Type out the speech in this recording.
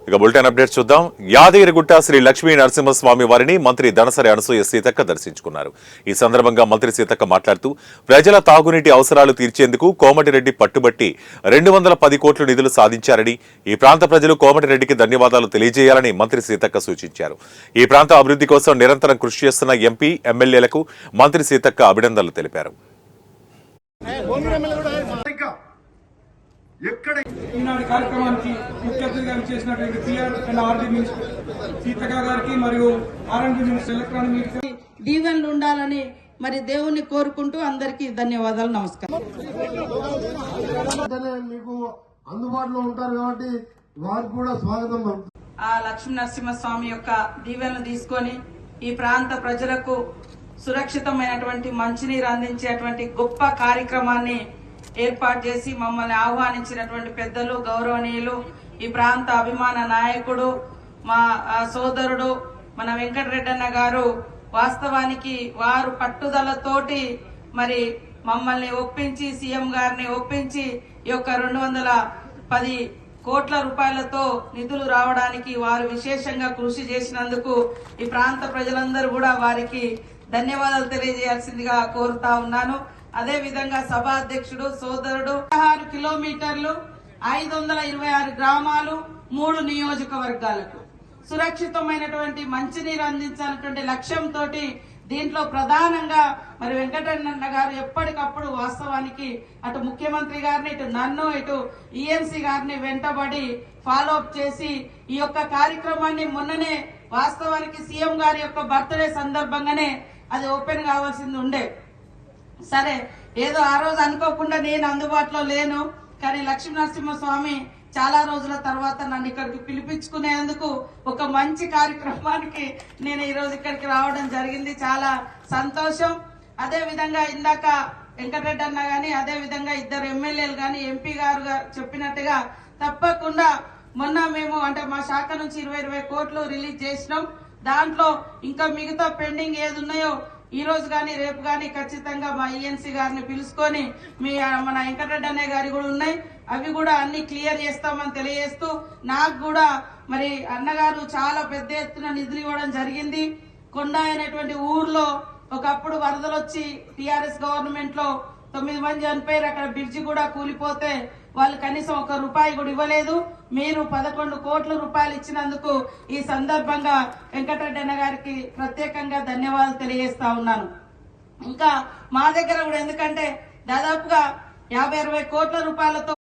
ఇక bulletin update చూద్దాం. యాదగిరిగుట్ట శ్రీ లక్ష్మీ నరసింహస్వామి వారిని మంత్రి దనసరి అనసూయ సీతక్క దర్శించుకున్నారు. ఈ సందర్భంగా మంత్రి సీతక్క మాట్లాడుతూ ప్రజల తాగునీటి అవసరాలు తీర్చేందుకు కోమటిరెడ్డి పట్టుబట్టి 210 కోట్ల నిధులు సాధించారని, ఈ ప్రాంత ప్రజలు కోమటిరెడ్డికి ధన్యవాదాలు తెలియజేయాలని మంత్రి సీతక్క సూచించారు. ఈ ప్రాంత అభివృద్ధి కోసం నిరంతరం కృషి చేస్తున్న ఎంపీ, ఎమ్మెల్యేలకు మంత్రి సీతక్క అభినందనలు తెలిపారు. ఈనాటి కార్యక్రమానికి ముఖ్య అతిథిగా చేసినటువంటి PR and RD minister Seethakka గారికి మరియు ఆర్ఎండ్బి మినిస్టర్ ఎలక్ట్రానిక్ దీవెనలు ఉండాలని మరి దేవుణ్ణి కోరుకుంటూ అందరికీ ధన్యవాదాలు, నమస్కారం. మీకు అందుబాటులో ఉంటారు కాబట్టి వారికి కూడా స్వాగతం. ఆ లక్ష్మీ నరసింహస్వామి యొక్క దీవెనలు తీసుకొని ఈ ప్రాంత ప్రజలకు సురక్షితమైనటువంటి మంచినీరు అందించేటువంటి గొప్ప కార్యక్రమాన్ని ఏర్పాటు చేసి మమ్మల్ని ఆహ్వానించినటువంటి పెద్దలు, గౌరవనీయులు, ఈ ప్రాంత అభిమాన నాయకుడు, మా సోదరుడు మన వెంకటరెడ్డన్న గారు, వాస్తవానికి వారు పట్టుదలతోటి మరి మమ్మల్ని ఒప్పించి, సీఎం గారిని ఒప్పించి ఈ యొక్క 210 కోట్ల రూపాయలతో నిధులు రావడానికి వారు విశేషంగా కృషి చేసినందుకు ఈ ప్రాంత ప్రజలందరూ కూడా వారికి ధన్యవాదాలు తెలియజేయాల్సిందిగా కోరుతా ఉన్నాను. అదే విధంగా సభా అధ్యక్షుడు సోదరుడు 16 కిలోమీటర్లు 526 గ్రామాలు 3 నియోజకవర్గాలకు సురక్షితమైనటువంటి మంచినీరు అందించాలన్నటువంటి లక్ష్యంతో దీంట్లో ప్రధానంగా మరి వెంకటరమణ గారు ఎప్పటికప్పుడు వాస్తవానికి అటు ముఖ్యమంత్రి గారిని, ఇటు నన్ను, ఇటు ఈఎన్సీ గారిని వెంటబడి ఫాలో అప్ చేసి ఈ యొక్క కార్యక్రమాన్ని మొన్ననే వాస్తవానికి సీఎం గారి యొక్క బర్త్డే సందర్భంగానే అది ఓపెన్ కావాల్సింది ఉండే. సరే, ఏదో ఆ రోజు అనుకోకుండా నేను అందుబాటులో లేను, కానీ లక్ష్మీ నరసింహస్వామి చాలా రోజుల తర్వాత నన్ను ఇక్కడికి పిలిపించుకునేందుకు ఒక మంచి కార్యక్రమానికి నేను ఈ రోజు ఇక్కడికి రావడం జరిగింది. చాలా సంతోషం. అదే విధంగా ఇందాక వెంకటరెడ్డి అన్న గాని, అదే విధంగా 2 ఎమ్మెల్యేలు గాని, ఎంపీ గారు చెప్పినట్టుగా తప్పకుండా మొన్న మేము అంటే మా శాఖ నుంచి 20 కోట్లు రిలీజ్ చేసినాం. దాంట్లో ఇంకా మిగతా పెండింగ్ ఏది ఉన్నాయో ఈ రోజు గాని రేపు గాని ఖచ్చితంగా మా ఈఎన్సీ గారిని పిలుచుకొని మన వెంకటరెడ్డి అన్నయ్య గారి కూడా ఉన్నాయి, అవి కూడా అన్ని క్లియర్ చేస్తామని తెలియజేస్తూ, నాకు కూడా మరి అన్నగారు చాలా పెద్ద ఎత్తున నిధులు ఇవ్వడం జరిగింది. కొండ అనేటువంటి ఊర్లో ఒకప్పుడు వరదలు వచ్చి టీఆర్ఎస్ గవర్నమెంట్ లో 9 మంది చనిపోయారు. అక్కడ బ్రిడ్జి కూడా కూలిపోతే వాళ్ళు కనీసం ₹1 కూడా ఇవ్వలేదు. మీరు 11 కోట్ల రూపాయలు ఇచ్చినందుకు ఈ సందర్భంగా వెంకటరెడ్డి అన్న గారికి ప్రత్యేకంగా ధన్యవాదాలు తెలియజేస్తా ఉన్నాను. ఇంకా మా దగ్గర కూడా ఎందుకంటే దాదాపుగా 50-60 కోట్ల రూపాయలతో